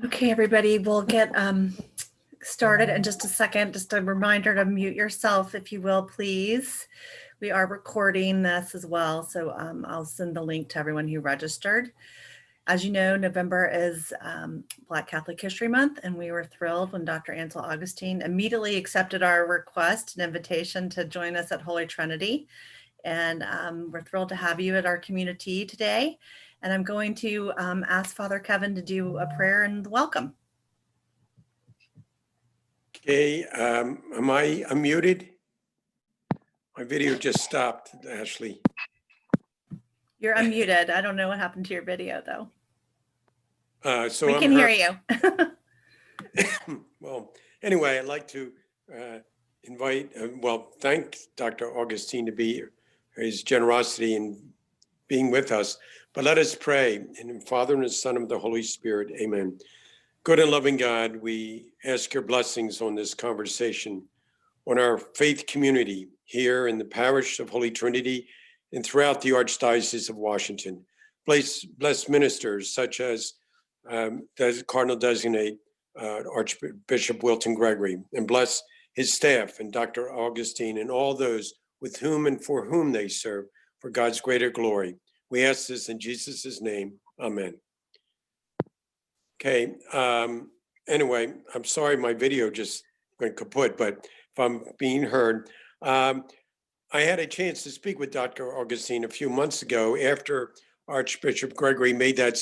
Okay, everybody, we'll get started in just a second. Just a reminder to mute yourself, if you will, please. We are recording this as well, so I'll send the link to everyone who registered. As you know, November is Black Catholic History Month, and we were thrilled when Dr. Ansel Augustine immediately accepted our request and invitation to join us at Holy Trinity. And we're thrilled to have you at our CommuniTea today. And I'm going to ask Father Kevin to do a prayer and welcome. Okay, am I unmuted? My video just stopped, Ashley. You're unmuted. I don't know what happened to your video, though. So we can hear you. Well, anyway, I'd like to invite, thank Dr. Augustine to be here, his generosity in being with us. But let us pray. In the Father and the Son and the Holy Spirit, amen. Good and loving God, we ask your blessings on this conversation, on our faith community here in the parish of Holy Trinity and throughout the Archdiocese of Washington. Bless ministers such as Cardinal Designate Archbishop Wilton Gregory, and bless his staff and Dr. Augustine and all those with whom and for whom they serve for God's greater glory. We ask this in Jesus' name, amen. Okay, anyway, I'm sorry my video just went kaput, but if I'm being heard, I had a chance to speak with Dr. Augustine a few months ago after Archbishop Gregory made that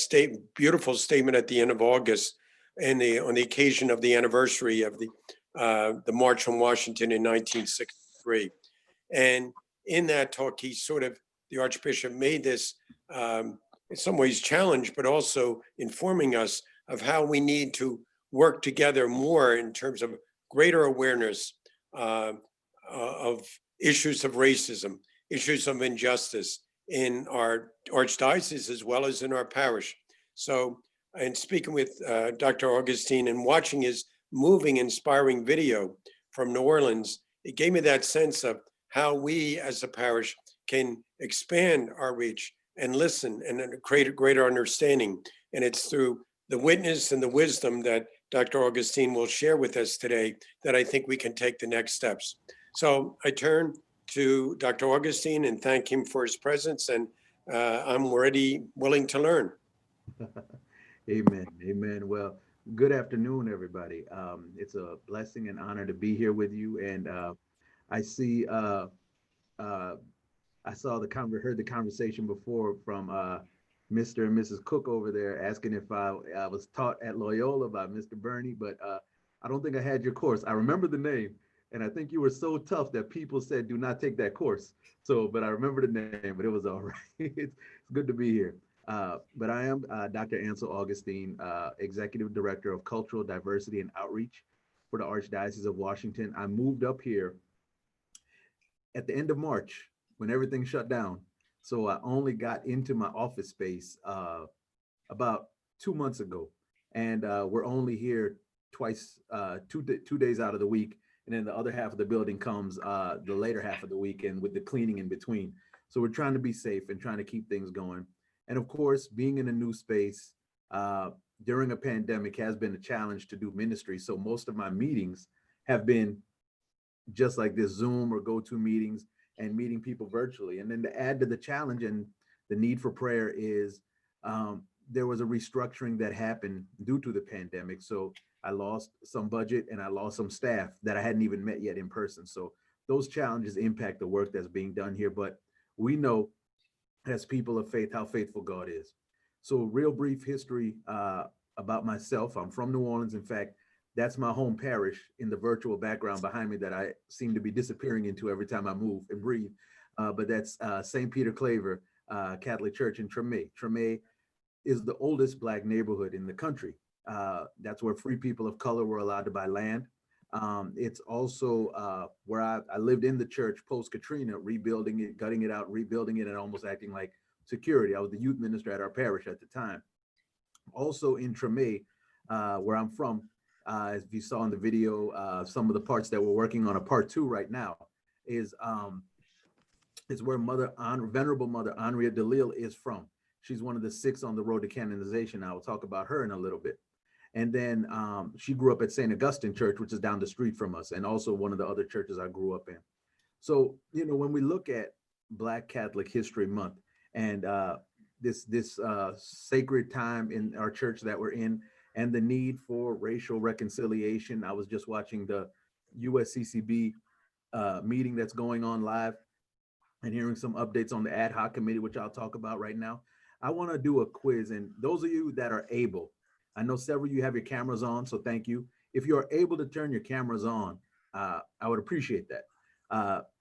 beautiful statement at the end of August on the occasion of the anniversary of the March on Washington in 1963. And in that talk, the Archbishop made this, in some ways challenge, but also informing us of how we need to work together more in terms of greater awareness of issues of racism, issues of injustice in our archdiocese as well as in our parish. So, in speaking with Dr. Augustine and watching his moving, inspiring video from New Orleans, it gave me that sense of how we as a parish can expand our reach and listen and create a greater understanding. And it's through the witness and the wisdom that Dr. Augustine will share with us today that I think we can take the next steps. So I turn to Dr. Augustine and thank him for his presence, and I'm already willing to learn. Amen. Amen. Well, good afternoon, everybody. It's a blessing and honor to be here with you. And I see, I heard the conversation before from Mr. and Mrs. Cook over there asking if I was taught at Loyola by Mr. Burney, but I don't think I had your course. I remember the name, and I think you were so tough that people said, do not take that course. So, but I remember the name, but it was all right. It's good to be here. But I am Dr. Ansel Augustine, Executive Director of Cultural Diversity and Outreach for the Archdiocese of Washington. I moved up here at the end of March when everything shut down. So I only got into my office space about 2 months ago. And we're only here twice, 2 days out of the week. And then the other half of the building comes the later half of the week and with the cleaning in between. So we're trying to be safe and trying to keep things going. And of course, being in a new space during a pandemic has been a challenge to do ministry. So most of my meetings have been just like this Zoom or GoTo meetings and meeting people virtually. And then to add to the challenge and the need for prayer is there was a restructuring that happened due to the pandemic. So I lost some budget and I lost some staff that I hadn't even met yet in person. So those challenges impact the work that's being done here. But we know as people of faith how faithful God is. So real brief history about myself. I'm from New Orleans. In fact, that's my home parish in the virtual background behind me that I seem to be disappearing into every time I move and breathe. But that's St. Peter Claver Catholic Church in Treme. Treme is the oldest Black neighborhood in the country. That's where free people of color were allowed to buy land. It's also where I lived in the church post-Katrina, rebuilding it, gutting it out, rebuilding it, and almost acting like security. I was the youth minister at our parish at the time. Also in Treme, where I'm from, as you saw in the video, some of the parts that we're working on a part 2 right now is where Venerable Mother Andrea DeLille is from. She's one of the 6 on the road to canonization. I will talk about her in a little bit. And then she grew up at St. Augustine Church, which is down the street from us, and also one of the other churches I grew up in. So, when we look at Black Catholic History Month and this sacred time in our church that we're in, and the need for racial reconciliation, I was just watching the USCCB meeting that's going on live and hearing some updates on the ad hoc committee, which I'll talk about right now. I want to do a quiz, and those of you that are able, I know several of you have your cameras on, so thank you. If you're able to turn your cameras on, I would appreciate that,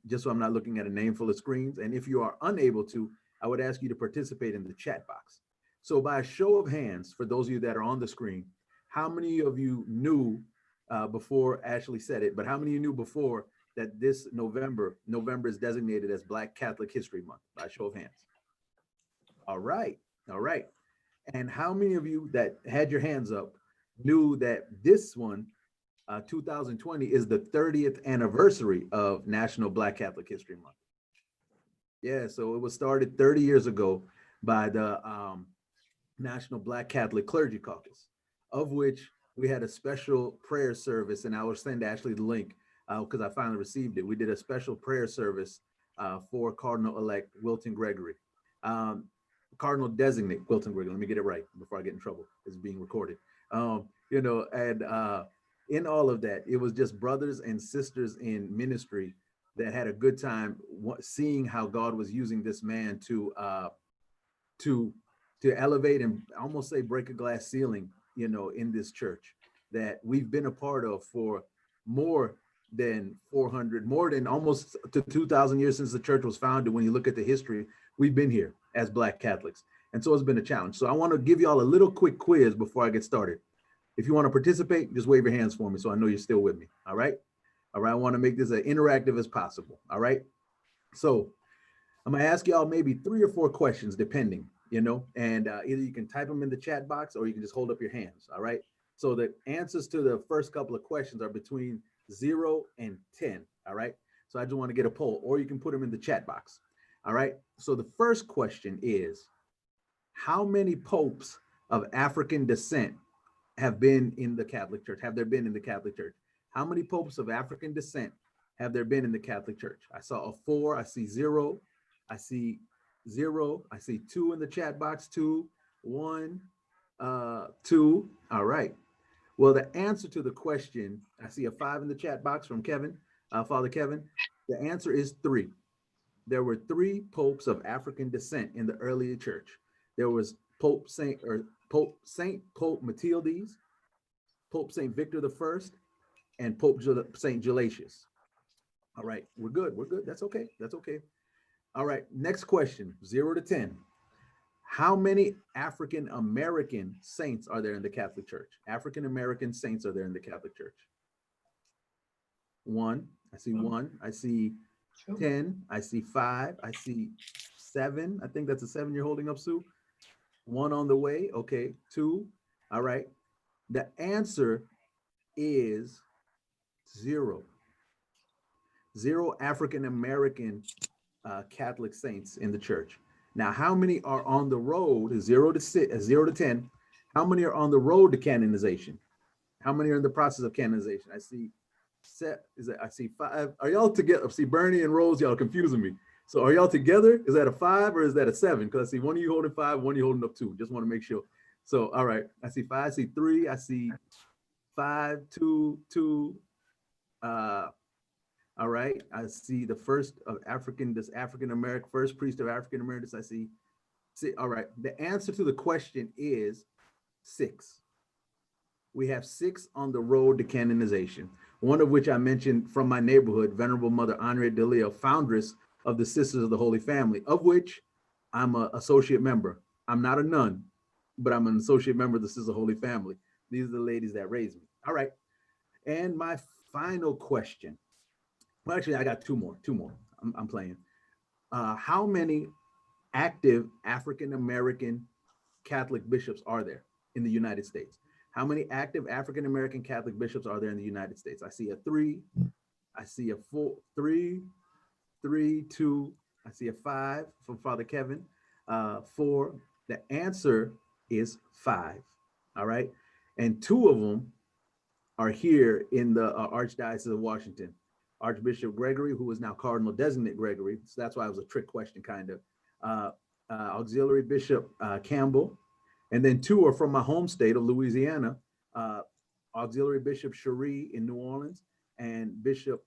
just so I'm not looking at a name full of screens. And if you are unable to, I would ask you to participate in the chat box. So by a show of hands, for those of you that are on the screen, how many of you knew before Ashley said it, but how many of you knew before that this November is designated as Black Catholic History Month? By a show of hands. All right. And how many of you that had your hands up knew that this one, 2020, is the 30th anniversary of National Black Catholic History Month? Yeah, so it was started 30 years ago by the National Black Catholic Clergy Caucus, of which we had a special prayer service, and I will send Ashley the link because I finally received it. We did a special prayer service for Cardinal-elect Wilton Gregory. Cardinal designate Wilton Gregory. Let me get it right before I get in trouble. It's being recorded. And in all of that, it was just brothers and sisters in ministry that had a good time seeing how God was using this man to elevate and almost say break a glass ceiling, in this church that we've been a part of for more than almost to 2,000 years since the church was founded. When you look at the history, we've been here as Black Catholics. And so it's been a challenge. So I want to give you all a little quick quiz before I get started. If you want to participate, just wave your hands for me so I know you're still with me. All right. I want to make this as interactive as possible. All right. So I'm going to ask y'all maybe 3 or 4 questions, depending, and either you can type them in the chat box or you can just hold up your hands. All right. So the answers to the first couple of questions are between 0 and 10. All right. So I just want to get a poll, or you can put them in the chat box. All right. So the first question is, how many popes of African descent have been in the Catholic Church? Have there been in the Catholic Church? How many popes of African descent have there been in the Catholic Church? I saw a 4. I see 0. I see 0. I see 2 in the chat box. 2, 1, 2. All right. Well, the answer to the question, I see a 5 in the chat box from Kevin, Father Kevin. The answer is 3. There were 3 popes of African descent in the early church. There was Pope Saint Matildes, Pope Saint Victor I, and Pope Saint Gelasius. All right, we're good. That's okay. All right, next question, 0 to 10. How many African American saints are there in the Catholic Church? African American saints are there in the Catholic Church? 1. I see 1. I see 10. I see 5. I see 7. I think that's a 7 you're holding up, Sue. 1 on the way. Okay. 2. All right. The answer is 0. 0 African American Catholic saints in the church. Now, how many are on the road? 0 to 10. How many are on the road to canonization? How many are in the process of canonization? I see 5. Are y'all together? See, Bernie and Rose, y'all confusing me. So are y'all together? Is that a 5 or is that a 7? Because I see one of you holding 5, one of you holding up 2. Just want to make sure. So, all right. I see 5, I see 3, I see 5, 2, 2. All right. I see the first of African American, first priest of African Americans. I see. All right. The answer to the question is 6. We have 6 on the road to canonization. One of which I mentioned from my neighborhood, Venerable Mother Andrea de Leo, foundress of the Sisters of the Holy Family, of which I'm an associate member. I'm not a nun, but I'm an associate member of the Sisters of the Holy Family. These are the ladies that raised me. All right. And my final question. Well, actually, I got 2 more. I'm playing. How many active African-American Catholic bishops are there in the United States? How many active African-American Catholic bishops are there in the United States? I see a 3. I see a 4, 3, 3, 2. I see a 5 from Father Kevin. 4, The answer is 5. All right. And 2 of them are here in the Archdiocese of Washington. Archbishop Gregory, who is now Cardinal Designate Gregory. So that's why it was a trick question, kind of. Auxiliary Bishop Campbell. And then 2 are from my home state of Louisiana. Auxiliary Bishop Cherie in New Orleans and Bishop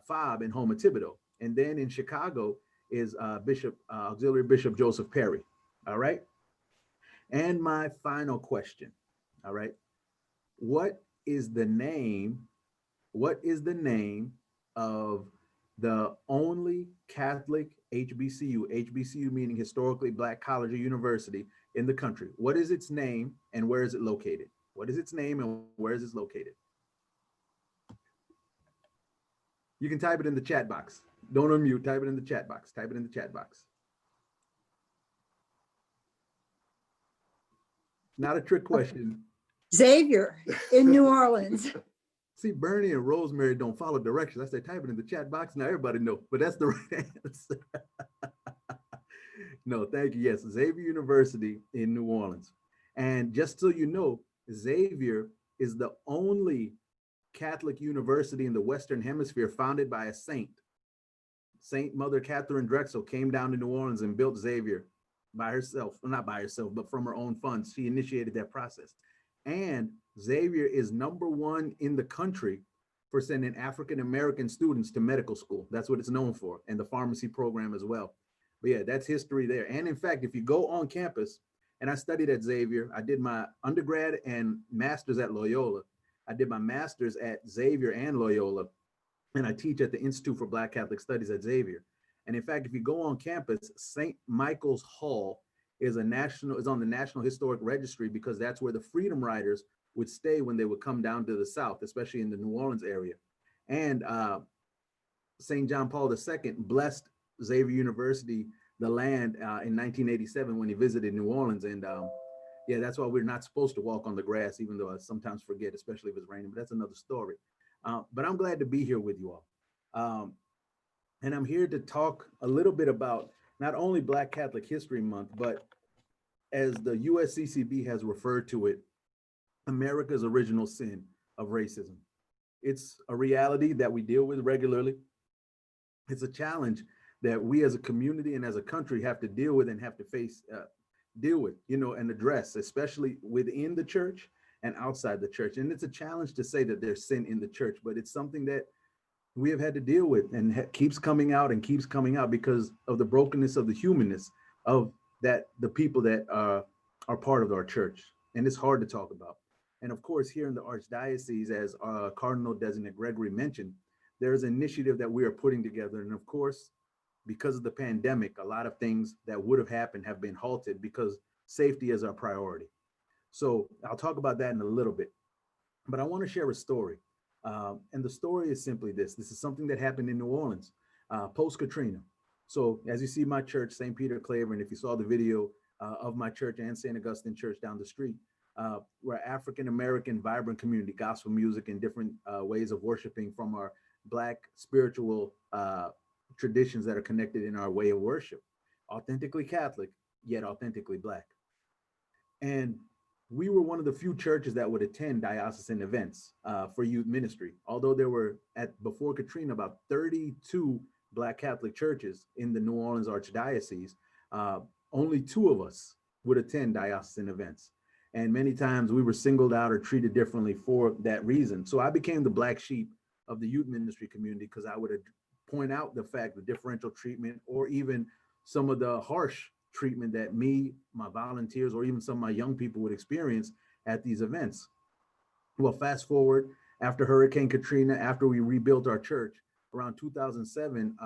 Fobb in Houma Thibodeau. And then in Chicago is Auxiliary Bishop Joseph Perry. All right. And my final question. All right. What is the name of the only Catholic HBCU meaning historically Black college or university in the country? What is its name and where is it located? What is its name and where is it located? You can type it in the chat box. Don't unmute, type it in the chat box. Type it in the chat box. Not a trick question. Xavier in New Orleans. See, Bernie and Rosemary don't follow directions. I say type it in the chat box. Now everybody knows, but that's the right answer. No, thank you. Yes, Xavier University in New Orleans. And just so you know, Xavier is the only Catholic university in the Western Hemisphere founded by a saint. Saint Mother Catherine Drexel came down to New Orleans and built Xavier by herself. Well, not by herself, but from her own funds. She initiated that process. And Xavier is #1 in the country for sending African-American students to medical school. That's what it's known for, and the pharmacy program as well. But yeah, that's history there. And in fact, if you go on campus, and I studied at Xavier, I did my undergrad and master's at Loyola. I did my master's at Xavier and Loyola, and I teach at the Institute for Black Catholic Studies at Xavier. And in fact, if you go on campus, St. Michael's Hall is on the National Historic Registry because that's where the Freedom Riders would stay when they would come down to the South, especially in the New Orleans area. And St. John Paul II blessed Xavier University, the land, in 1987 when he visited New Orleans. And yeah, that's why we're not supposed to walk on the grass, even though I sometimes forget, especially if it's raining, but that's another story. But I'm glad to be here with you all. And I'm here to talk a little bit about not only Black Catholic History Month, but as the USCCB has referred to it, America's original sin of racism. It's a reality that we deal with regularly. It's a challenge that we as a community and as a country have to deal with and have to face, and address, especially within the church and outside the church. And it's a challenge to say that there's sin in the church, but it's something that we have had to deal with and keeps coming out because of the brokenness of the humanness of the people that are part of our church. And it's hard to talk about. And of course, here in the Archdiocese, as Cardinal Designate Gregory mentioned, there's an initiative that we are putting together. And of course, because of the pandemic, a lot of things that would have happened have been halted because safety is our priority. So I'll talk about that in a little bit, but I want to share a story. And the story is simply this. This is something that happened in New Orleans post-Katrina. So as you see my church, St. Peter Claver, and if you saw the video of my church and St. Augustine Church down the street, we're African-American vibrant community, gospel music and different ways of worshiping from our Black spiritual traditions that are connected in our way of worship. Authentically Catholic, yet authentically Black. And we were one of the few churches that would attend diocesan events for youth ministry. Although there were, before Katrina, about 32 Black Catholic churches in the New Orleans Archdiocese, only 2 of us would attend diocesan events. And many times we were singled out or treated differently for that reason. So I became the black sheep of the youth ministry community because I would point out the fact of differential treatment or even some of the harsh treatment that me, my volunteers, or even some of my young people would experience at these events. Well, fast forward after Hurricane Katrina, after we rebuilt our church around 2007,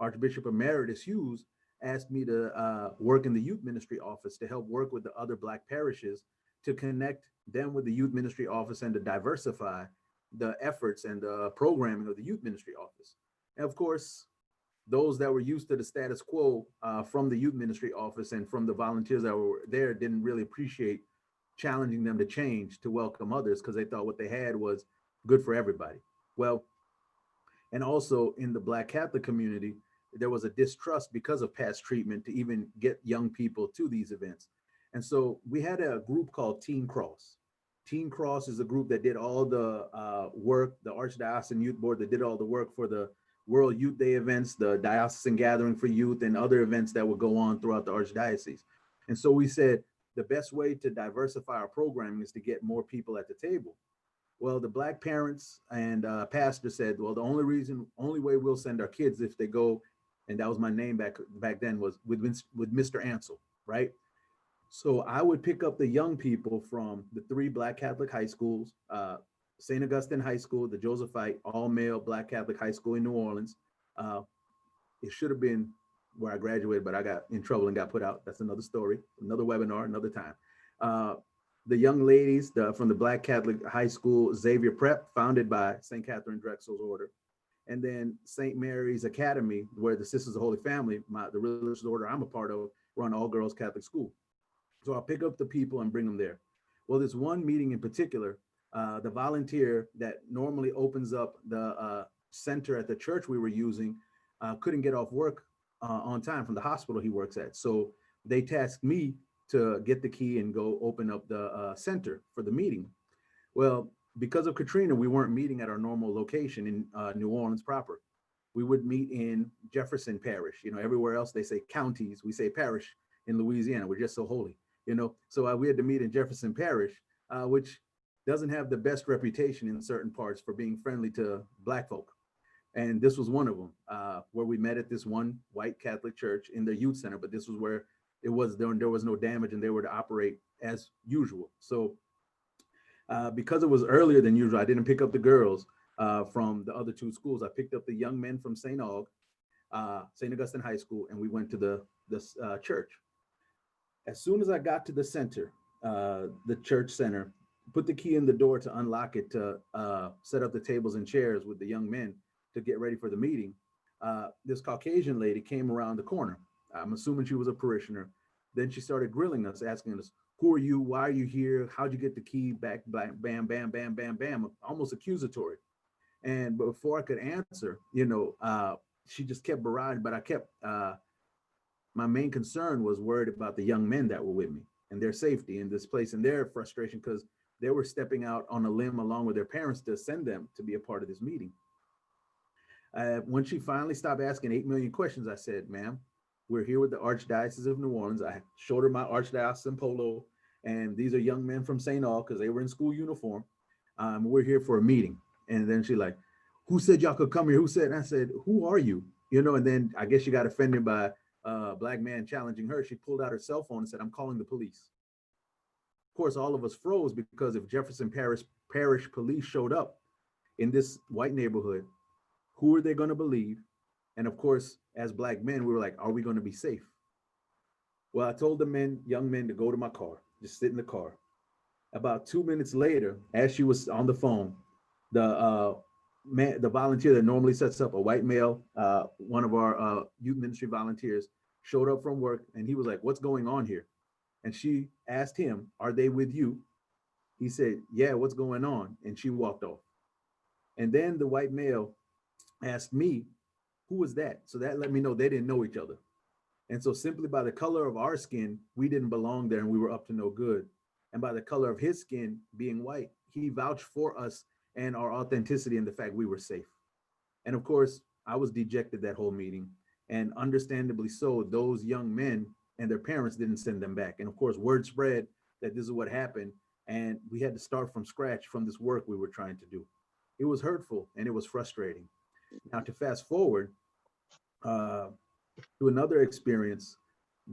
Archbishop Emeritus Hughes asked me to work in the youth ministry office to help work with the other Black parishes to connect them with the youth ministry office and to diversify the efforts and the programming of the youth ministry office. And of course, those that were used to the status quo from the youth ministry office and from the volunteers that were there didn't really appreciate challenging them to change to welcome others because they thought what they had was good for everybody. Well, and also in the Black Catholic community, there was a distrust because of past treatment to even get young people to these events. And so we had a group called Teen Cross. Teen Cross is a group that did all the work, the Archdiocesan Youth Board that did all the work for the World Youth Day events, the Diocesan Gathering for Youth, and other events that would go on throughout the Archdiocese. And so we said the best way to diversify our programming is to get more people at the table. Well, the Black parents and pastor said, well, the only way we'll send our kids if they go, and that was my name back then, was with Mr. Ansel, right? So I would pick up the young people from the 3 Black Catholic high schools, St. Augustine High School, the Josephite all-male Black Catholic high school in New Orleans. It should have been where I graduated, but I got in trouble and got put out. That's another story, another webinar, another time. The young ladies from the Black Catholic high school, Xavier Prep, founded by St. Catherine Drexel's order. And then St. Mary's Academy, where the Sisters of the Holy Family, the religious order I'm a part of, run all girls Catholic school. So I'll pick up the people and bring them there. Well, this one meeting in particular, the volunteer that normally opens up the center at the church we were using couldn't get off work on time from the hospital he works at. So they tasked me to get the key and go open up the center for the meeting. Well, because of Katrina, we weren't meeting at our normal location in New Orleans proper. We would meet in Jefferson Parish. You know, everywhere else they say counties, we say parish in Louisiana. We're just so holy, you know. So we had to meet in Jefferson Parish, which doesn't have the best reputation in certain parts for being friendly to Black folk. And this was one of them, where we met at this one white Catholic church in their youth center, but this was where there was no damage and they were to operate as usual. So because it was earlier than usual, I didn't pick up the girls from the other 2 schools. I picked up the young men from St. Augustine High School, and we went to the church. As soon as I got to the center, the church center, put the key in the door to unlock it to set up the tables and chairs with the young men to get ready for the meeting, this Caucasian lady came around the corner. I'm assuming she was a parishioner. Then she started grilling us, asking us, who are you? Why are you here? How'd you get the key back? Bam, bam, bam, bam, bam, bam, almost accusatory. And before I could answer, you know, she just kept barading, but I kept, my main concern was worried about the young men that were with me and their safety in this place and their frustration because they were stepping out on a limb along with their parents to send them to be a part of this meeting. When she finally stopped asking 8 million questions, I said, ma'am, we're here with the Archdiocese of New Orleans. I showed her my Archdiocesan polo, and these are young men from St. Aug because they were in school uniform. We're here for a meeting. And then she like, who said y'all could come here? Who said? And I said, who are you? You know, and then I guess she got offended by a Black man challenging her. She pulled out her cell phone and said, I'm calling the police. Of course, all of us froze because if Jefferson Parish police showed up in this white neighborhood, who are they going to believe? And of course, as Black men, we were like, are we going to be safe? Well, I told the young men to go to my car, just sit in the car. About 2 minutes later, as she was on the phone, the volunteer that normally sets up, a white male, one of our youth ministry volunteers, showed up from work and he was like, what's going on here? And she asked him, are they with you? He said, yeah, what's going on? And she walked off. And then the white male asked me, who was that? So that let me know they didn't know each other. And so simply by the color of our skin, we didn't belong there and we were up to no good. And by the color of his skin being white, he vouched for us and our authenticity and the fact we were safe. And of course, I was dejected that whole meeting, and understandably so, those young men and their parents didn't send them back. And of course, word spread that this is what happened. And we had to start from scratch from this work we were trying to do. It was hurtful and it was frustrating. Now to fast forward to another experience,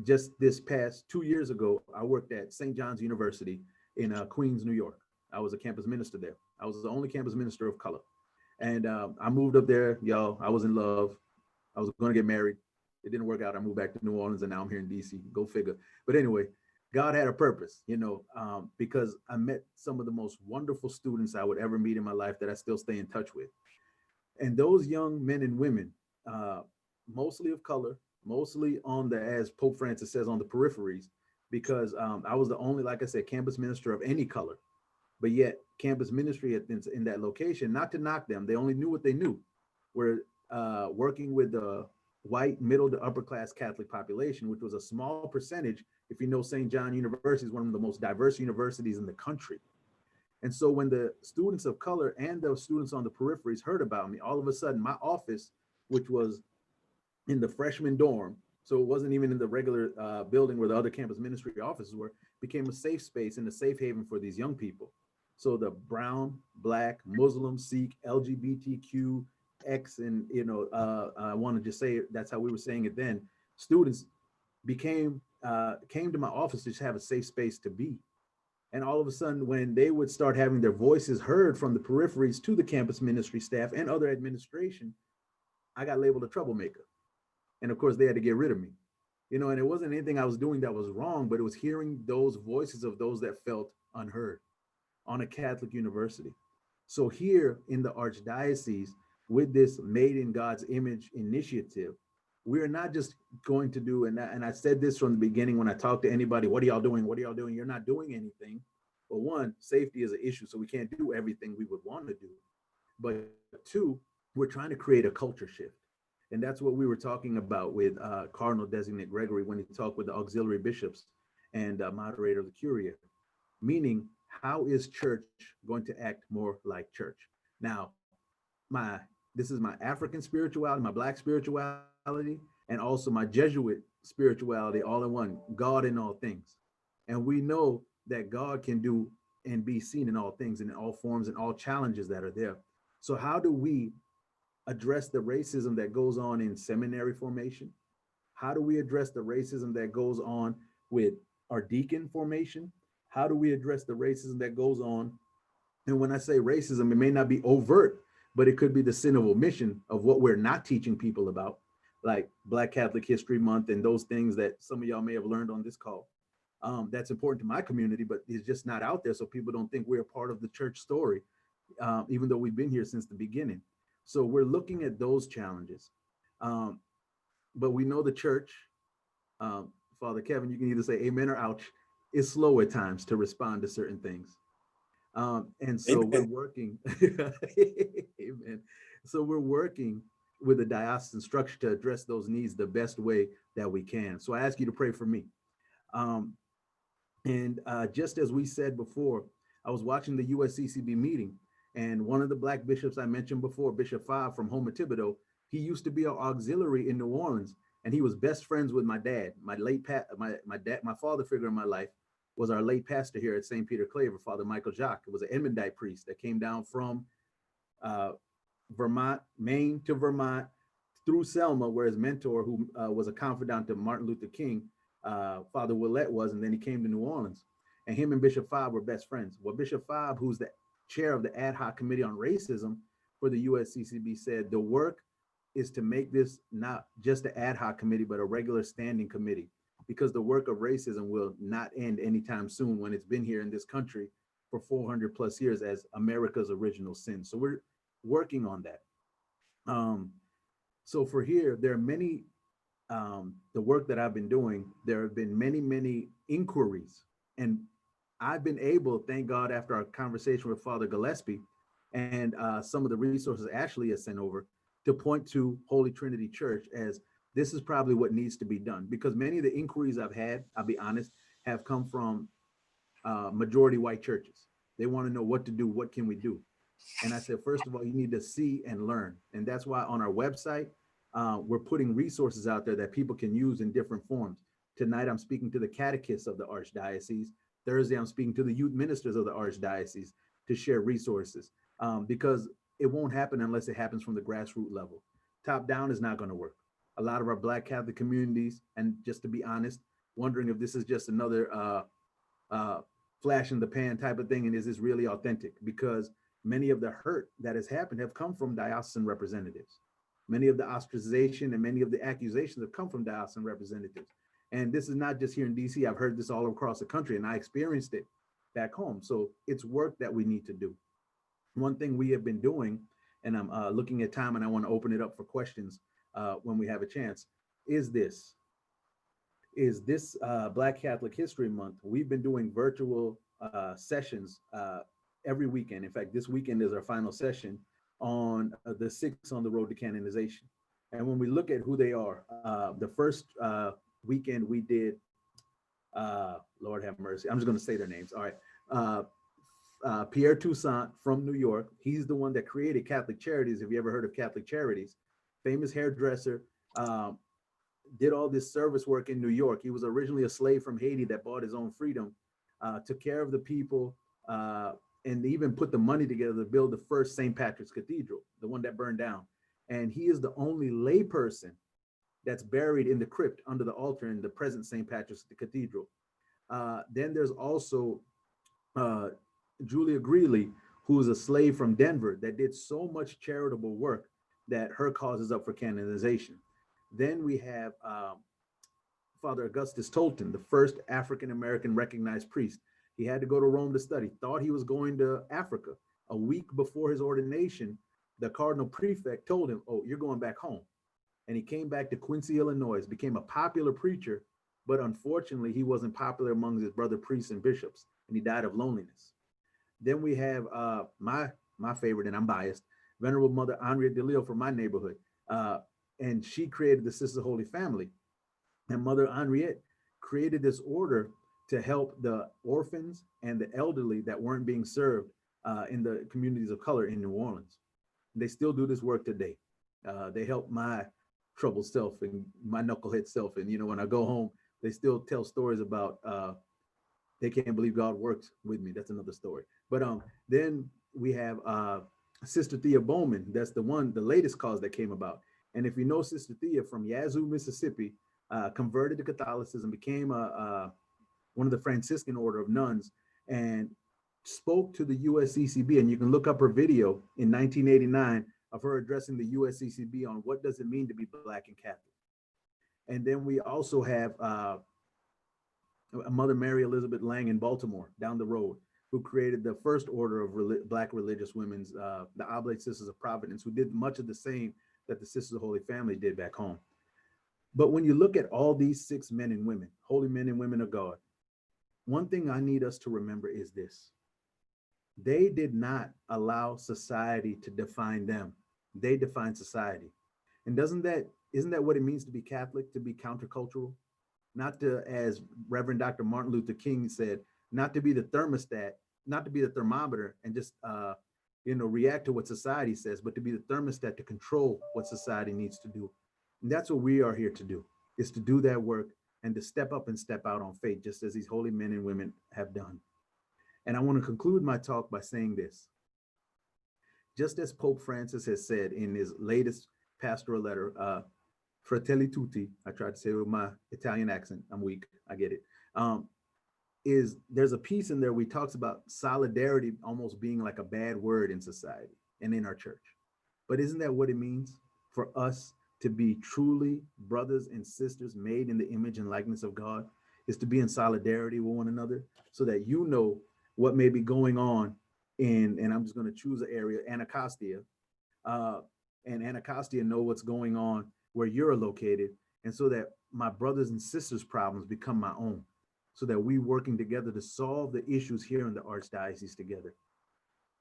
just this past 2 years ago, I worked at St. John's University in Queens, New York. I was a campus minister there. I was the only campus minister of color. And I moved up there, y'all. I was in love. I was going to get married. It didn't work out. I moved back to New Orleans and now I'm here in DC. Go figure. But anyway, God had a purpose, you know, because I met some of the most wonderful students I would ever meet in my life that I still stay in touch with. And those young men and women, mostly of color, mostly on the, as Pope Francis says, on the peripheries, because I was the only, like I said, campus minister of any color, but yet campus ministry in that location, not to knock them, they only knew what they knew. We're working with the white middle to upper class Catholic population, which was a small percentage. If you know, St. John University is one of the most diverse universities in the country. And so when the students of color and the students on the peripheries heard about me, all of a sudden my office, which was in the freshman dorm, so it wasn't even in the regular building where the other campus ministry offices were, became a safe space and a safe haven for these young people. So the brown, black, Muslim, Sikh, LGBTQ, X, and I want to just say that's how we were saying it then. Students came to my office to just have a safe space to be. And all of a sudden, when they would start having their voices heard from the peripheries to the campus ministry staff and other administration, I got labeled a troublemaker. And of course, they had to get rid of me. And it wasn't anything I was doing that was wrong, but it was hearing those voices of those that felt unheard on a Catholic university. So here in the Archdiocese, with this Made in God's Image initiative, we're not just going to do, and I said this from the beginning when I talked to anybody, what are y'all doing? What are y'all doing? You're not doing anything. But one, safety is an issue, so we can't do everything we would want to do. But two, we're trying to create a culture shift. And that's what we were talking about with Cardinal Designate Gregory when he talked with the auxiliary bishops and moderator of the Curia, meaning how is church going to act more like church? Now, this is my African spirituality, my Black spirituality, and also my Jesuit spirituality all in one, God in all things. And we know that God can do and be seen in all things and in all forms and all challenges that are there. So how do we address the racism that goes on in seminary formation? How do we address the racism that goes on with our deacon formation? How do we address the racism that goes on? And when I say racism, it may not be overt, but it could be the sin of omission of what we're not teaching people about, like Black Catholic History Month and those things that some of y'all may have learned on this call. That's important to my community, but it's just not out there, so people don't think we're a part of the church story, even though we've been here since the beginning. So we're looking at those challenges. But we know the church, Father Kevin, you can either say amen or ouch, is slow at times to respond to certain things. And so Amen. we're working, amen. So we're working with the diocesan structure to address those needs the best way that we can. So I ask you to pray for me. Just as we said before, I was watching the USCCB meeting, and one of the Black bishops I mentioned before, Bishop Favre from Houma Thibodeau, he used to be our auxiliary in New Orleans, and he was best friends with my dad. My father figure in my life was our late pastor here at St. Peter Claver, Father Michael Jacques. It was an Edmondite priest that came down from Vermont, Maine to Vermont, through Selma, where his mentor, who was a confidant to Martin Luther King, Father Willett was, and then he came to New Orleans. And him and Bishop Favre were best friends. Well, Bishop Favre, who's the chair of the ad hoc committee on racism for the USCCB, said the work is to make this not just an ad hoc committee, but a regular standing committee, because the work of racism will not end anytime soon when it's been here in this country for 400 plus years as America's original sin. So we're working on that. So for here, there are many, the work that I've been doing, there have been many inquiries, and I've been able, thank God, after our conversation with Father Gillespie and some of the resources Ashley has sent over, to point to Holy Trinity Church as this is probably what needs to be done, because many of the inquiries I've had, I'll be honest, have come from majority white churches. They want to know what to do, what can we do? And I said, first of all, you need to see and learn. And that's why on our website, we're putting resources out there that people can use in different forms. Tonight, I'm speaking to the catechists of the Archdiocese. Thursday, I'm speaking to the youth ministers of the Archdiocese to share resources, because it won't happen unless it happens from the grassroots level. Top down is not going to work. A lot of our Black Catholic communities, and just to be honest, wondering if this is just another flash in the pan type of thing, and is this really authentic? Because many of the hurt that has happened have come from diocesan representatives. Many of the ostracization and many of the accusations have come from diocesan representatives. And this is not just here in DC. I've heard this all across the country, and I experienced it back home. So it's work that we need to do. One thing we have been doing, and I'm looking at time and I want to open it up for questions when we have a chance, is this Black Catholic History Month. We've been doing virtual sessions every weekend. In fact, this weekend is our final session on the 6th on the road to canonization. And when we look at who they are, the first weekend we did, Lord have mercy, I'm just going to say their names. All right. Pierre Toussaint from New York. He's the one that created Catholic Charities. Have you ever heard of Catholic Charities? Famous hairdresser, did all this service work in New York. He was originally a slave from Haiti that bought his own freedom, took care of the people, and even put the money together to build the first St. Patrick's Cathedral, the one that burned down. And he is the only lay person that's buried in the crypt under the altar in the present St. Patrick's Cathedral. Then there's also Julia Greeley, who is a slave from Denver that did so much charitable work that her cause is up for canonization. Then we have Father Augustus Tolton, the first African-American recognized priest. He had to go to Rome to study, thought he was going to Africa. A week before his ordination, the cardinal prefect told him, oh, you're going back home. And he came back to Quincy, Illinois, became a popular preacher, but unfortunately he wasn't popular among his brother priests and bishops, and he died of loneliness. Then we have my favorite, and I'm biased, Venerable Mother Henriette de Lille from my neighborhood. And she created the Sisters of Holy Family. And Mother Henriette created this order to help the orphans and the elderly that weren't being served in the communities of color in New Orleans. They still do this work today. They help my troubled self and my knucklehead self. And, you know, when I go home, they still tell stories about they can't believe God works with me. That's another story. But then we have Sister Theo Bowman. That's the latest cause that came about. And if you know Sister Thea from Yazoo, Mississippi, converted to Catholicism, became one of the Franciscan order of nuns, and spoke to the USCCB. And you can look up her video in 1989 of her addressing the USCCB on what does it mean to be Black and Catholic. And then we also have Mother Mary Elizabeth Lang in Baltimore, down the road, who created the first order of Black religious women's, the Oblate Sisters of Providence, who did much of the same that the Sisters of Holy Family did back home. But when you look at all these 6 men and women, holy men and women of God, one thing I need us to remember is this: they did not allow society to define them. They defined society. And isn't that what it means to be Catholic, to be countercultural? Not to, as Reverend Dr. Martin Luther King said, not to be the thermostat, not to be the thermometer and just react to what society says, but to be the thermostat to control what society needs to do. And that's what we are here to do, is to do that work and to step up and step out on faith, just as these holy men and women have done. And I want to conclude my talk by saying this. Just as Pope Francis has said in his latest pastoral letter, Fratelli Tutti, I tried to say it with my Italian accent, I'm weak, I get it, there's a piece in there where he talks about solidarity almost being like a bad word in society and in our church. But isn't that what it means for us to be truly brothers and sisters made in the image and likeness of God, is to be in solidarity with one another, so that you know what may be going on in, and I'm just going to choose an area, Anacostia, and Anacostia know what's going on where you're located, and so that my brothers and sisters' problems become my own, so that we working together to solve the issues here in the Archdiocese together.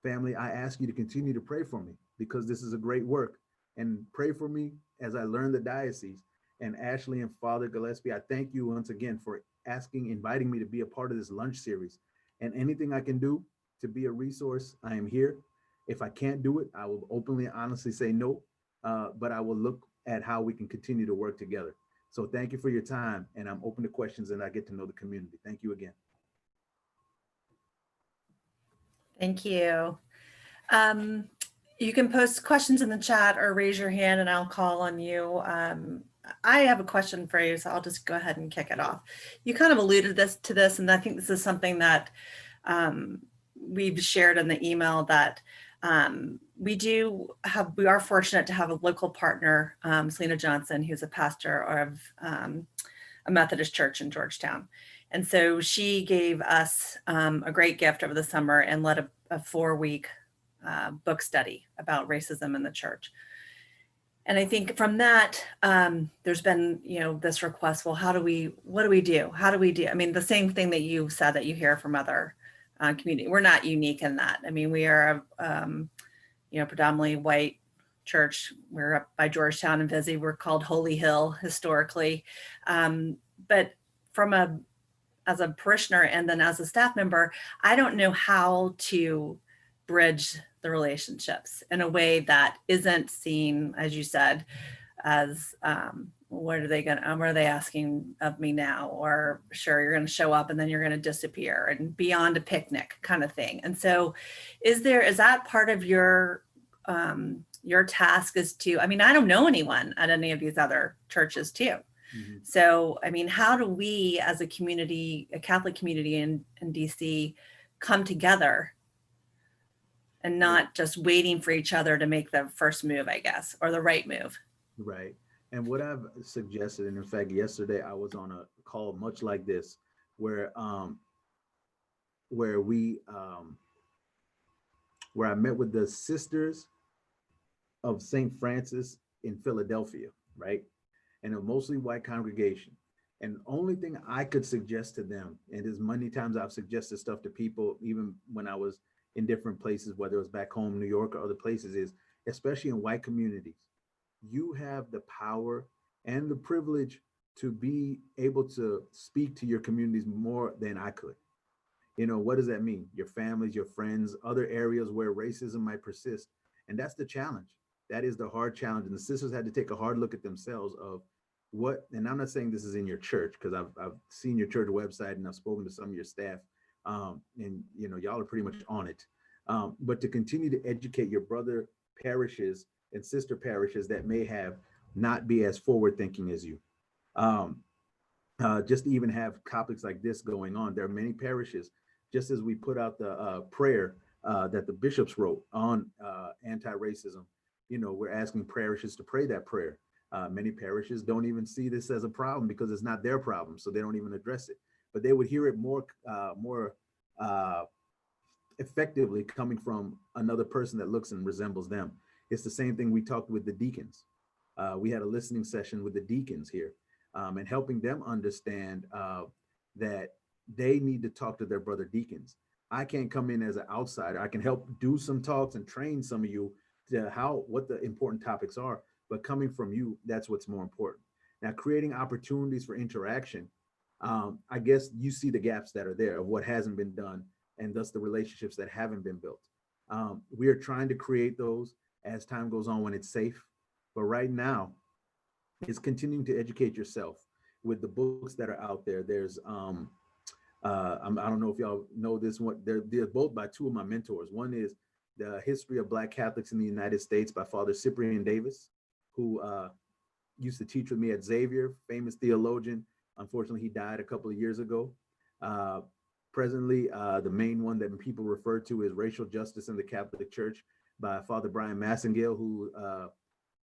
Family, I ask you to continue to pray for me, because this is a great work, and pray for me as I learn the diocese. And Ashley and Father Gillespie, I thank you once again for inviting me to be a part of this lunch series. And anything I can do to be a resource, I am here. If I can't do it, I will openly and honestly say no, but I will look at how we can continue to work together. So thank you for your time, and I'm open to questions, and I get to know the community. Thank you again. Thank you. You can post questions in the chat or raise your hand and I'll call on you. I have a question for you, so I'll just go ahead and kick it off. You kind of alluded to this, and I think this is something that we've shared in the email, that we are fortunate to have a local partner, Selena Johnson, who's a pastor of a Methodist church in Georgetown. And so she gave us a great gift over the summer and led a 4-week book study about racism in the church. And I think from that, there's been, this request, well, what do we do? I mean, the same thing that you said that you hear from other community. We're not unique in that. I mean, we are, predominantly white church. We're up by Georgetown and Vizzy. We're called Holy Hill historically. But as a parishioner and then as a staff member, I don't know how to bridge the relationships in a way that isn't seen, as you said, as what are they asking of me now? Or sure, you're going to show up and then you're going to disappear, and beyond a picnic kind of thing. And so is that part of your task is to, I mean, I don't know anyone at any of these other churches too. Mm-hmm. So, I mean, how do we as a community, a Catholic community in DC, come together and not just waiting for each other to make the first move, I guess, or the right move? Right. And what I've suggested, and in fact, yesterday I was on a call much like this, where I met with the Sisters of St. Francis in Philadelphia, right? And a mostly white congregation. And the only thing I could suggest to them, and as many times I've suggested stuff to people, even when I was in different places, whether it was back home, New York or other places, is especially in white communities, you have the power and the privilege to be able to speak to your communities more than I could. You know, what does that mean? Your families, your friends, other areas where racism might persist. And that's the challenge. That is the hard challenge. And the sisters had to take a hard look at themselves of what, and I'm not saying this is in your church, because I've seen your church website and I've spoken to some of your staff, and you know, y'all are pretty much on it. But to continue to educate your brother parishes and sister parishes that may have not be as forward thinking as you. Just to even have topics like this going on. There are many parishes, just as we put out the prayer that the bishops wrote on anti-racism, you know, we're asking parishes to pray that prayer. Many parishes don't even see this as a problem because it's not their problem, so they don't even address it. But they would hear it more effectively coming from another person that looks and resembles them. It's the same thing we talked with the deacons. We had a listening session with the deacons here, and helping them understand that they need to talk to their brother deacons. I can't come in as an outsider. I can help do some talks and train some of you to what the important topics are, but coming from you, that's what's more important. Now, creating opportunities for interaction, I guess you see the gaps that are there of what hasn't been done, and thus the relationships that haven't been built. We are trying to create those as time goes on when it's safe. But right now, it's continuing to educate yourself with the books that are out there. There's, I don't know if y'all know this one. They're both by two of my mentors. One is The History of Black Catholics in the United States by Father Cyprian Davis, who used to teach with me at Xavier, famous theologian. Unfortunately, he died a couple of years ago. Presently, the main one that people refer to is Racial Justice in the Catholic Church by Father Brian Massengale, who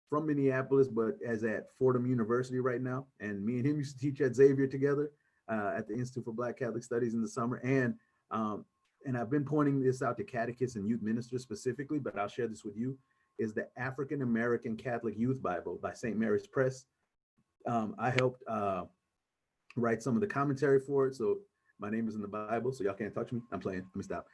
from Minneapolis, but is at Fordham University right now. And me and him used to teach at Xavier together at the Institute for Black Catholic Studies in the summer. And I've been pointing this out to catechists and youth ministers specifically, but I'll share this with you, is the African American Catholic Youth Bible by St. Mary's Press. I helped write some of the commentary for it. So my name is in the Bible, so y'all can't touch me. I'm playing, let me stop.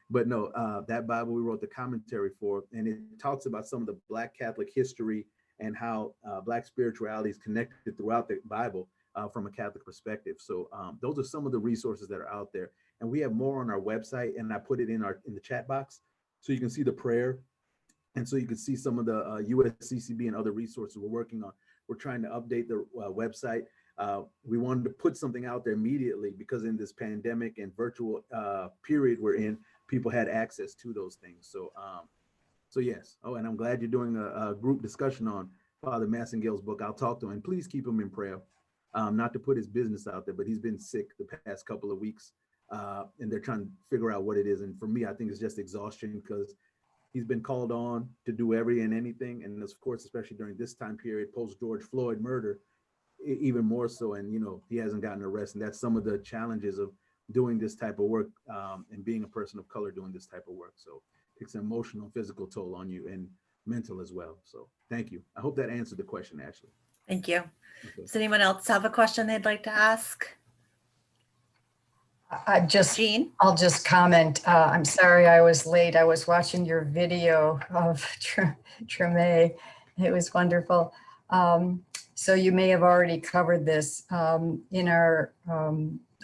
But no, that Bible we wrote the commentary for, and it talks about some of the Black Catholic history and how Black spirituality is connected throughout the Bible from a Catholic perspective. So those are some of the resources that are out there. And we have more on our website, and I put it in the chat box, so you can see the prayer. And so you can see some of the USCCB and other resources we're working on. We're trying to update the website. We wanted to put something out there immediately because in this pandemic and virtual period we're in, people had access to those things. So, so yes. Oh, and I'm glad you're doing a group discussion on Father Massengale's book. I'll talk to him, and please keep him in prayer. Not to put his business out there, but he's been sick the past couple of weeks, and they're trying to figure out what it is. And for me, I think it's just exhaustion because he's been called on to do every and anything. And of course, especially during this time period, post George Floyd murder, even more so. And, you know, he hasn't gotten arrested. And that's some of the challenges of doing this type of work and being a person of color doing this type of work. So it takes an emotional, physical toll on you and mental as well. So thank you. I hope that answered the question, Ashley. Thank you. Okay. Does anyone else have a question they'd like to ask? Jean? I'll just comment. I'm sorry I was late. I was watching your video of Treme. It was wonderful. So you may have already covered this in our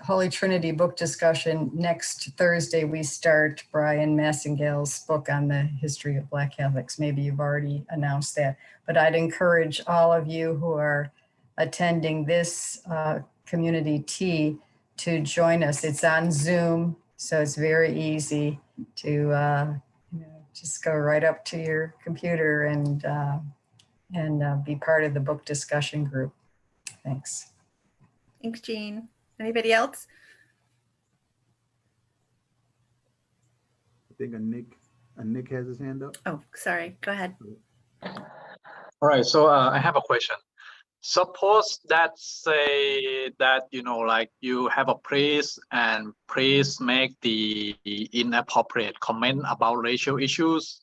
Holy Trinity book discussion. Next Thursday, we start Brian Massingale's book on the history of Black Catholics. Maybe you've already announced that, but I'd encourage all of you who are attending this community tea to join us. It's on Zoom, so it's very easy to just go right up to your computer and be part of the book discussion group. Thanks. Thanks, Jean. Anybody else? I think a Nick has his hand up. Oh, sorry. Go ahead. All right, so I have a question. Suppose that say that, like you have a priest and priest make the inappropriate comment about racial issues.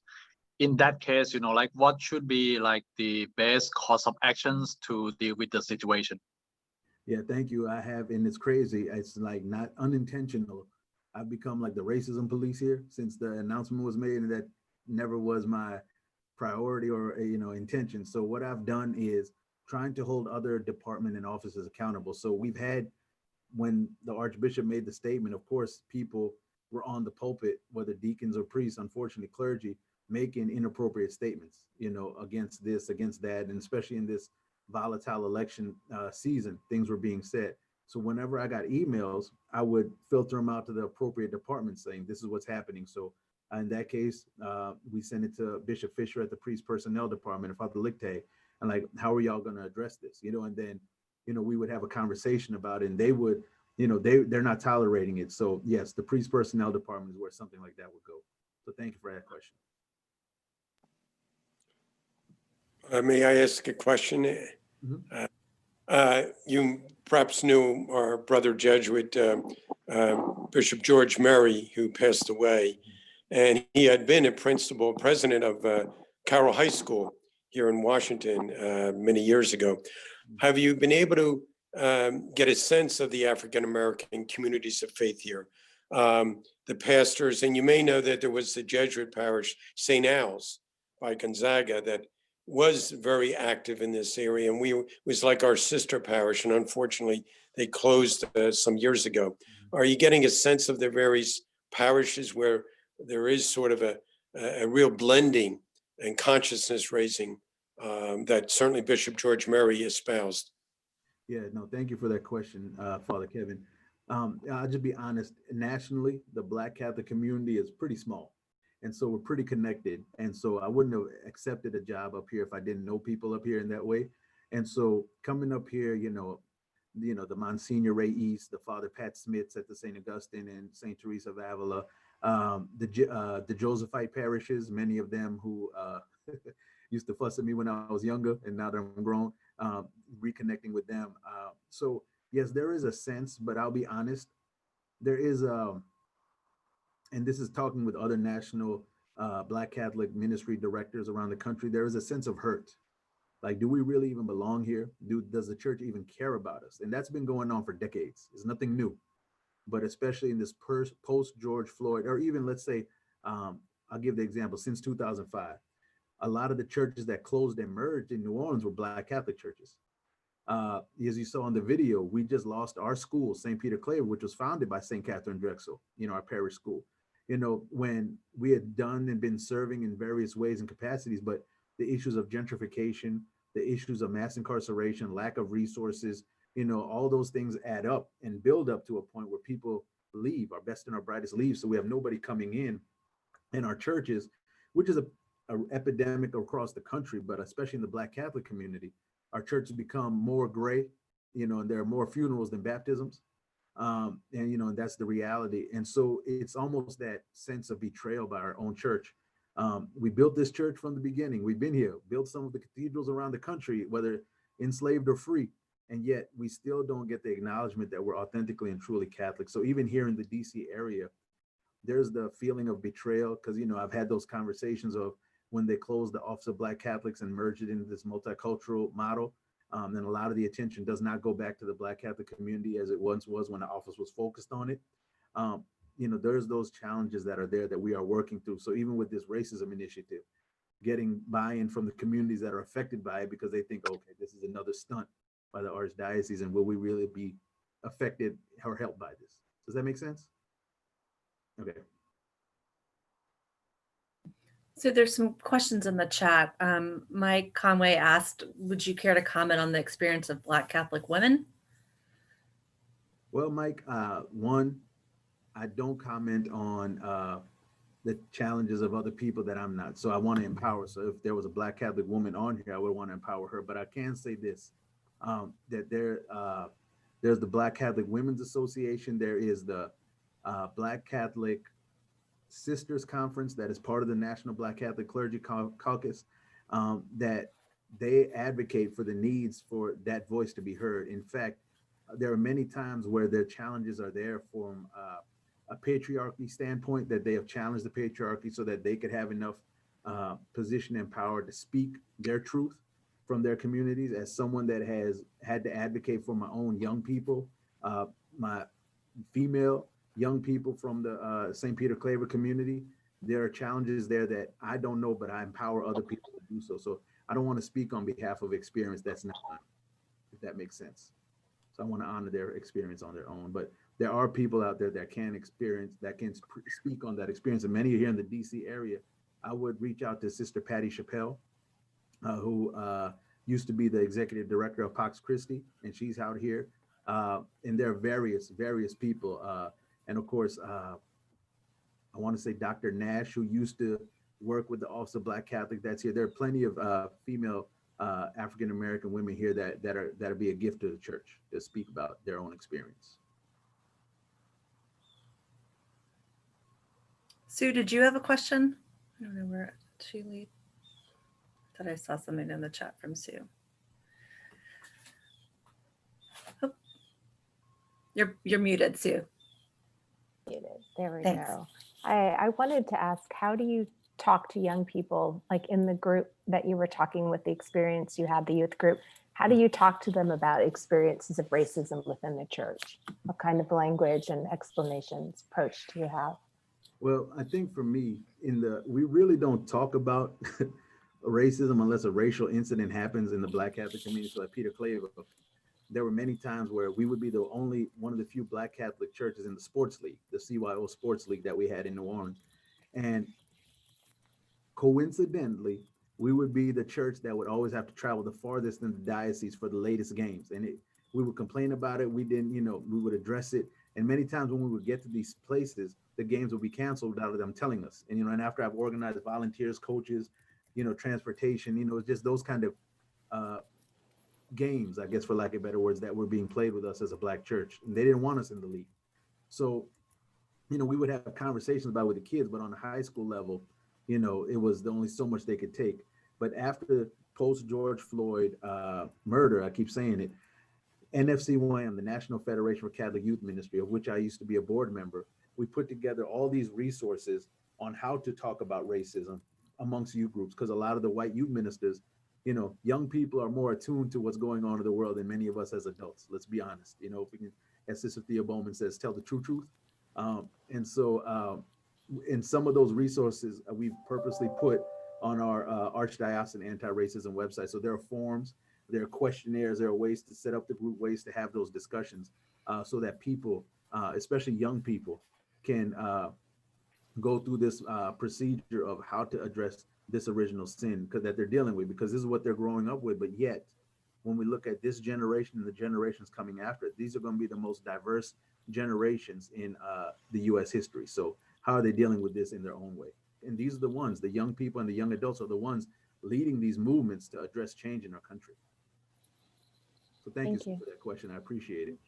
In that case, like what should be like the best course of actions to deal with the situation? Yeah, thank you. I have, and it's crazy. It's like not unintentional. I've become like the racism police here since the announcement was made, and that never was my priority or intention. So what I've done is trying to hold other department and offices accountable. So we've had, when the Archbishop made the statement, of course, people were on the pulpit, whether deacons or priests, unfortunately clergy, making inappropriate statements, against this, against that, and especially in this volatile election season, things were being said. So whenever I got emails, I would filter them out to the appropriate department saying, this is what's happening. So in that case, we sent it to Bishop Fisher at the Priest Personnel Department, and Father Lichte, and like, how are y'all gonna address this? And then, we would have a conversation about it, and they would, they're not tolerating it. So yes, the Priest Personnel Department is where something like that would go. So thank you for that question. May I ask a question? You perhaps knew our brother Jesuit, Bishop George Murray, who passed away, and he had been a president of Carroll High School here in Washington many years ago. Have you been able to get a sense of the African-American communities of faith here? The pastors, and you may know that there was the Jesuit parish, St. Al's by Gonzaga, that was very active in this area, and it was like our sister parish, and unfortunately they closed some years ago. Are you getting a sense of the various parishes where there is sort of a real blending and consciousness raising that certainly Bishop George Murray espoused? Yeah, no, thank you for that question, Father Kevin. I'll just be honest, nationally, the Black Catholic community is pretty small. And so we're pretty connected. And so I wouldn't have accepted a job up here if I didn't know people up here in that way. And so coming up here, the Monsignor Ray East, the Father Pat Smiths at the St. Augustine and St. Teresa of Avila, the Josephite parishes, many of them who used to fuss at me when I was younger, and now that I'm grown, reconnecting with them. So yes, there is a sense, but I'll be honest, there is and this is talking with other national Black Catholic ministry directors around the country, there is a sense of hurt. Like, do we really even belong here? Does the church even care about us? And that's been going on for decades. It's nothing new. But especially in this post-George Floyd, or even let's say, I'll give the example, since 2005, a lot of the churches that closed and merged in New Orleans were Black Catholic churches. As you saw in the video, we just lost our school, St. Peter Claver, which was founded by St. Catherine Drexel, our parish school. When we had done and been serving in various ways and capacities, but the issues of gentrification, the issues of mass incarceration, lack of resources, all those things add up and build up to a point where people leave, our best and our brightest leave. So we have nobody coming in our churches, which is a epidemic across the country, but especially in the Black Catholic community. Our churches become more gray, and there are more funerals than baptisms. And that's the reality. And so it's almost that sense of betrayal by our own church. We built this church from the beginning. We've been here, built some of the cathedrals around the country, whether enslaved or free, and yet we still don't get the acknowledgement that we're authentically and truly Catholic. So even here in the DC area, there's the feeling of betrayal, because I've had those conversations of when they closed the Office of Black Catholics and merged it into this multicultural model. And a lot of the attention does not go back to the Black Catholic community as it once was when the office was focused on it. There's those challenges that are there that we are working through. So even with this racism initiative, getting buy-in from the communities that are affected by it, because they think, okay, this is another stunt by the Archdiocese, and will we really be affected or helped by this? Does that make sense? Okay. So there's some questions in the chat. Mike Conway asked, would you care to comment on the experience of Black Catholic women? Well, Mike, one, I don't comment on the challenges of other people that I'm not. So I want to empower. So if there was a Black Catholic woman on here, I would want to empower her. But I can say this, that there's the Black Catholic Women's Association. There is the Black Catholic Sisters Conference that is part of the National Black Catholic Clergy Caucus, that they advocate for the needs for that voice to be heard. In fact, there are many times where their challenges are there from a patriarchy standpoint, that they have challenged the patriarchy so that they could have enough position and power to speak their truth from their communities. As someone that has had to advocate for my own young people, my female young people from the St. Peter Claver community, there are challenges there that I don't know, but I empower other people to do so. So I don't want to speak on behalf of experience that's not mine, if that makes sense. So I want to honor their experience on their own, but there are people out there that can speak on that experience. And many are here in the DC area. I would reach out to Sister Patty Chappelle, who used to be the executive director of Pax Christi, and she's out here. And there are various people. And of course, I want to say Dr. Nash, who used to work with the Office of Black Catholic, that's here. There are plenty of female African-American women here that'll be a gift to the church to speak about their own experience. Sue, did you have a question? I don't know where she lead. I thought I saw something in the chat from Sue. Oh. You're muted, Sue. Muted. There we Thanks. go. I wanted to ask, how do you talk to young people, like in the group that you were talking with, the experience you had, the youth group? How do you talk to them about experiences of racism within the church? What kind of language and explanations, approach do you have? Well, I think for me, we really don't talk about racism unless a racial incident happens in the Black Catholic community. So like Peter Claver, there were many times where we would be the only one of the few Black Catholic churches in the sports league, the CYO sports league that we had in New Orleans. And coincidentally, we would be the church that would always have to travel the farthest in the diocese for the latest games. And we would complain about it. We didn't, we would address it. And many times when we would get to these places, the games would be canceled without them telling us. And, and after I've organized volunteers, coaches, transportation, it's just those kind of games, I guess, for lack of better words, that were being played with us as a Black church. And they didn't want us in the league. So, we would have conversations about it with the kids, but on the high school level, it was only so much they could take. But after post George Floyd murder, I keep saying it, NFCYM, the National Federation for Catholic Youth Ministry, of which I used to be a board member, we put together all these resources on how to talk about racism amongst youth groups, because a lot of the white youth ministers, young people are more attuned to what's going on in the world than many of us as adults. Let's be honest. If we can, as Sister Theo Bowman says, tell the true truth. And so in some of those resources, we've purposely put on our Archdiocesan anti-racism website. So there are forms, there are questionnaires, there are ways to set up the group, ways to have those discussions so that people, especially young people, can go through this procedure of how to address this original sin that they're dealing with, because this is what they're growing up with. But yet, when we look at this generation and the generations coming after it, these are going to be the most diverse generations in the U.S. history. So how are they dealing with this in their own way? And these are the ones, the young people and the young adults are the ones leading these movements to address change in our country. So thank you for that question. I appreciate it.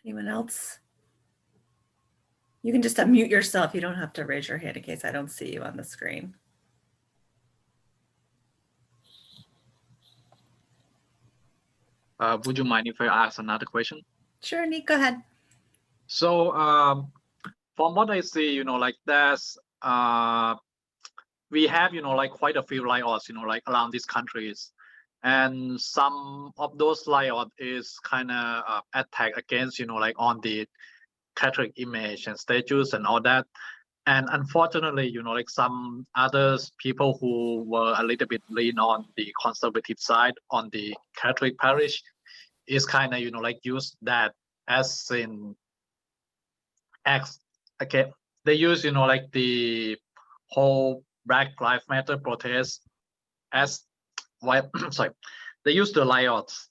Anyone else? You can just unmute yourself. You don't have to raise your hand in case I don't see you on the screen. Would you mind if I ask another question? Sure, Nick, go ahead. So from what I see, there's we have, quite a few like us, around these countries. And some of those riots is kind of attack against, like on the Catholic image and statues and all that. And unfortunately, like some others people who were a little bit lean on the conservative side on the Catholic parish is kind of, like use that as in acts. Okay, they use, like the whole Black Lives Matter protest as sorry, they use the riots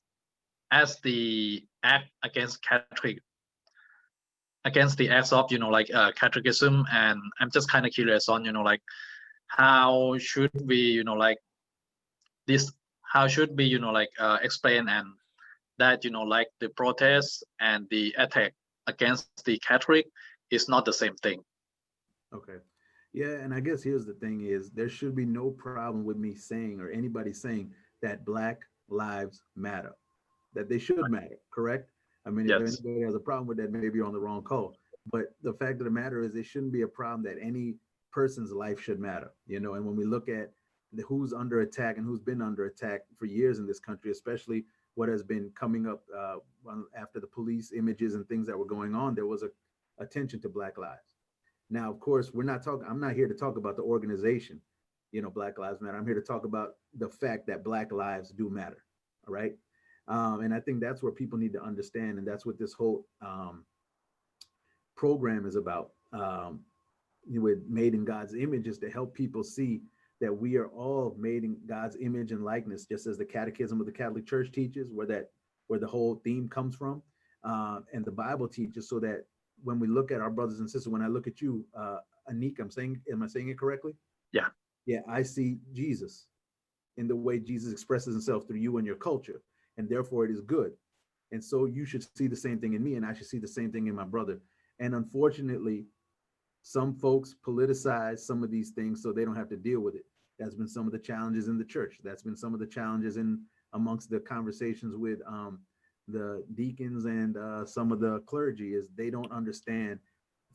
as the act against Catholic, against the acts of, like Catholicism. And I'm just kind of curious on, like how should we, like this, how should we, like explain and that, like the protest and the attack against the Catholic is not the same thing. Okay. Yeah, and I guess here's the thing is there should be no problem with me saying or anybody saying that Black lives matter, that they should matter, correct? I mean, if Yes. anybody has a problem with that, maybe you're on the wrong call. But the fact of the matter is it shouldn't be a problem that any person's life should matter, and when we look at who's under attack and who's been under attack for years in this country, especially what has been coming up after the police images and things that were going on, there was a attention to Black lives. Now, of course, I'm not here to talk about the organization, Black Lives Matter. I'm here to talk about the fact that Black lives do matter. All right. And I think that's where people need to understand. And that's what this whole program is about. With Made in God's Image is to help people see that we are all made in God's image and likeness, just as the Catechism of the Catholic Church teaches, where the whole theme comes from, and the Bible teaches, so that when we look at our brothers and sisters, when I look at you, Anik, am I saying it correctly? Yeah. Yeah, I see Jesus in the way Jesus expresses himself through you and your culture, and therefore it is good. And so you should see the same thing in me, and I should see the same thing in my brother. And unfortunately, some folks politicize some of these things so they don't have to deal with it. That's been some of the challenges in the church. That's been some of the challenges amongst the conversations with the deacons and some of the clergy, is they don't understand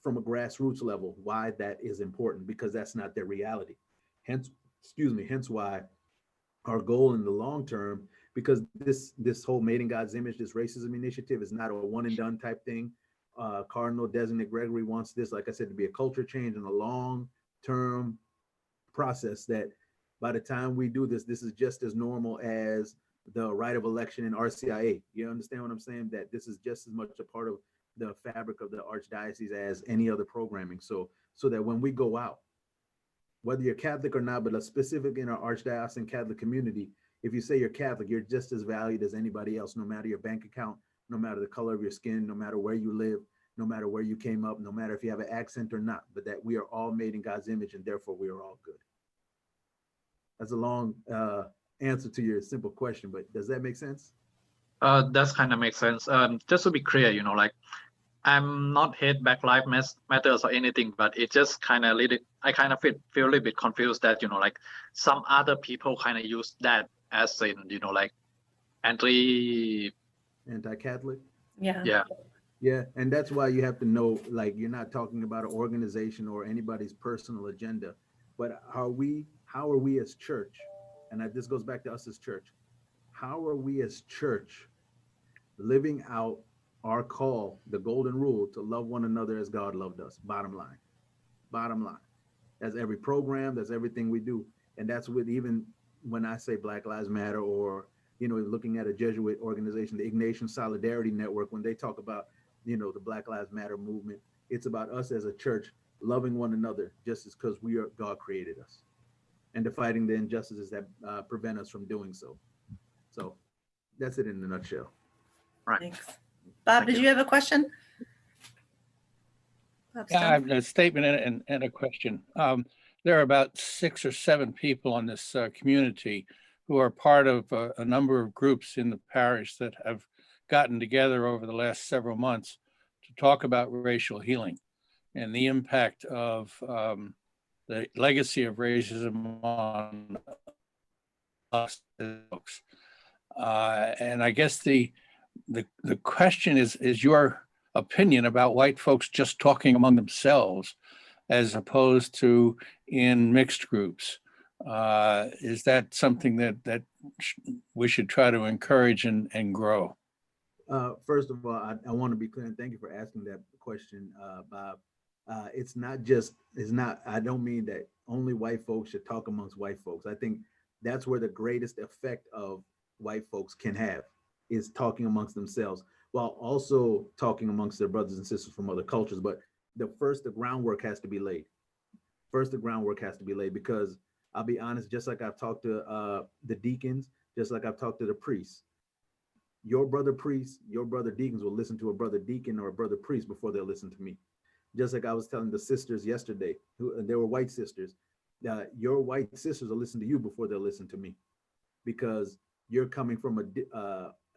from a grassroots level why that is important, because that's not their reality. Hence why our goal in the long term, because this whole Made in God's Image, this racism initiative is not a one and done type thing. Cardinal Designate Gregory wants this, like I said, to be a culture change and a long-term process, that by the time we do this is just as normal as the right of election in RCIA. You understand what I'm saying? That this is just as much a part of the fabric of the Archdiocese as any other programming. So that when we go out, whether you're Catholic or not, but specific in our Archdiocesan Catholic community, if you say you're Catholic, you're just as valued as anybody else, no matter your bank account, no matter the color of your skin, no matter where you live, no matter where you came up, no matter if you have an accent or not, but that we are all made in God's image and therefore we are all good. That's a long answer to your simple question, but does that make sense? That's kind of makes sense. Just to be clear, like I'm not hate Black Lives Matters or anything, but it just kind of I kind of feel a little bit confused that, like some other people kind of use that as in, like Anti-Catholic? Yeah. And that's why you have to know, like, you're not talking about an organization or anybody's personal agenda, but how are we as church, and this goes back to us as church, how are we as church living out our call, the golden rule, to love one another as God loved us? Bottom line. That's every program, that's everything we do. And that's with, even when I say Black Lives Matter, or looking at a Jesuit organization, the Ignatian Solidarity Network, when they talk about, the Black Lives Matter movement, it's about us as a church loving one another just as because God created us, and fighting the injustices that prevent us from doing so. So that's it in a nutshell. Right. Thanks. Bob, did you have a question? Yeah, I have a statement and a question. There are about 6 or 7 people on this community who are part of a number of groups in the parish that have gotten together over the last several months to talk about racial healing and the impact of the legacy of racism on us as folks. And I guess the question is your opinion about white folks just talking among themselves, as opposed to in mixed groups, Is that something that we should try to encourage and grow? First of all, I want to be clear, and thank you for asking that question, Bob. I don't mean that only white folks should talk amongst white folks. I think that's where the greatest effect of white folks can have, is talking amongst themselves while also talking amongst their brothers and sisters from other cultures. But the groundwork has to be laid. Because I'll be honest, just like I've talked to the deacons, just like I've talked to the priests, your brother deacons will listen to a brother deacon or a brother priest before they'll listen to me. Just like I was telling the sisters yesterday, they were white sisters, your white sisters will listen to you before they'll listen to me, because you're coming from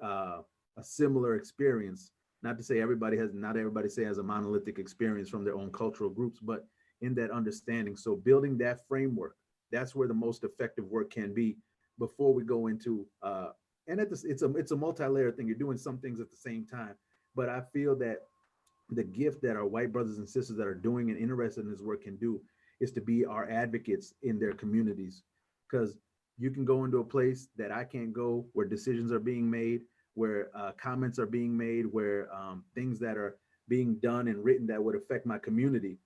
a similar experience. Not to say not everybody has a monolithic experience from their own cultural groups, but in that understanding. So building that framework, that's where the most effective work can be before we go into, and it's a multi-layered thing. You're doing some things at the same time, but I feel that the gift that our white brothers and sisters that are doing and interested in this work can do is to be our advocates in their communities. Because you can go into a place that I can't go, where decisions are being made, where comments are being made, where things that are being done and written that would affect my community.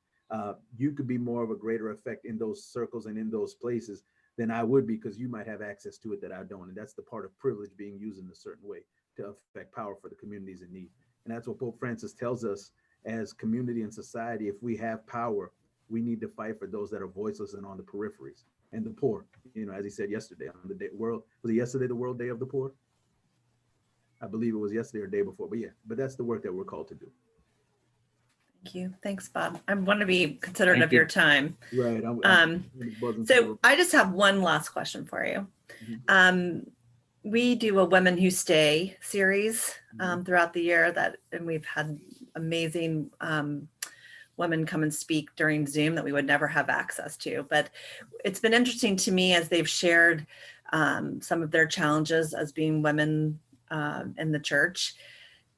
You could be more of a greater effect in those circles and in those places than I would be, because you might have access to it that I don't. And that's the part of privilege, being used in a certain way to affect power for the communities in need. And that's what Pope Francis tells us as community and society. If we have power, we need to fight for those that are voiceless and on the peripheries and the poor. You know, as he said yesterday on the was it yesterday, the World Day of the Poor? I believe it was yesterday or the day before, but yeah, but that's the work that we're called to do. Thank you. Thanks, Bob. I want to be considerate of your time. Right. So I just have one last question for you. We do a Women Who Stay series throughout the year and we've had amazing women come and speak during Zoom that we would never have access to. But it's been interesting to me as they've shared some of their challenges as being women in the church,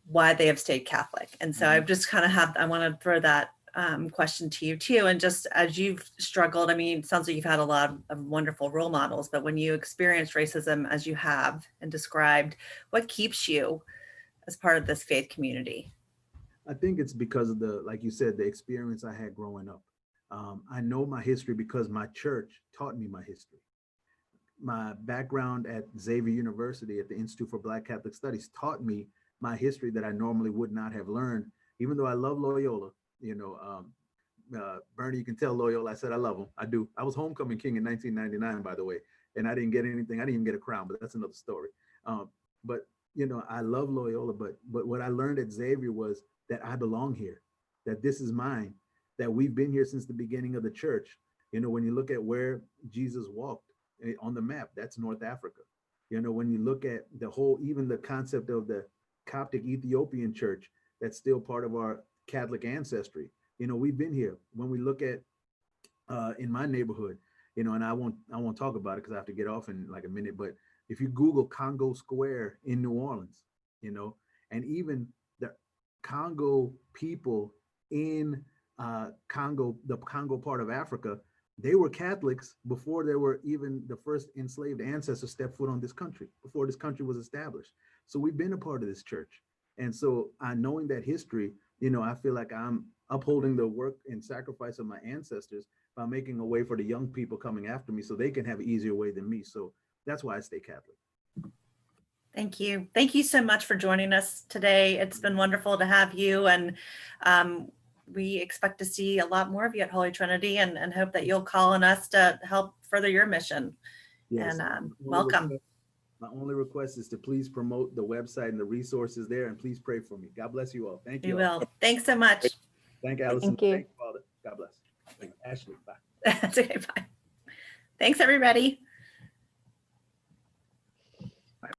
why they have stayed Catholic. And so I've just kind of I want to throw that question to you too. And just as you've struggled, I mean, it sounds like you've had a lot of wonderful role models, but when you experience racism as you have and described, what keeps you as part of this faith community? I think it's because of like you said, the experience I had growing up. I know my history because my church taught me my history. My background at Xavier University at the Institute for Black Catholic Studies taught me my history that I normally would not have learned, even though I love Loyola. You know, Bernie, you can tell Loyola, I said I love him. I do. I was homecoming king in 1999, by the way, and I didn't get anything. I didn't even get a crown, but that's another story. But, you know, I love Loyola, but what I learned at Xavier was that I belong here, that this is mine, that we've been here since the beginning of the church. You know, when you look at where Jesus walked on the map, that's North Africa. You know, when you look at even the concept of the Coptic Ethiopian church, that's still part of our Catholic ancestry. You know, we've been here. When we look at in my neighborhood, you know, and I won't talk about it because I have to get off in like a minute, but if you Google Congo Square in New Orleans, you know, and even the Congo people in Congo, the Congo part of Africa, they were Catholics before there were even the first enslaved ancestors stepped foot on this country, before this country was established. So we've been a part of this church. And so knowing that history, you know, I feel like I'm upholding the work and sacrifice of my ancestors by making a way for the young people coming after me so they can have an easier way than me. So that's why I stay Catholic. Thank you. Thank you so much for joining us today. It's been wonderful to have you. And we expect to see a lot more of you at Holy Trinity and hope that you'll call on us to help further your mission. Yes. And welcome. My only request is to please promote the website and the resources there, and please pray for me. God bless you all. Thank you. We will. Thanks so much. Thank you, Allison. Thank you. Thank you, Father. God bless. Ashley, bye. That's okay. Bye. Thanks, everybody.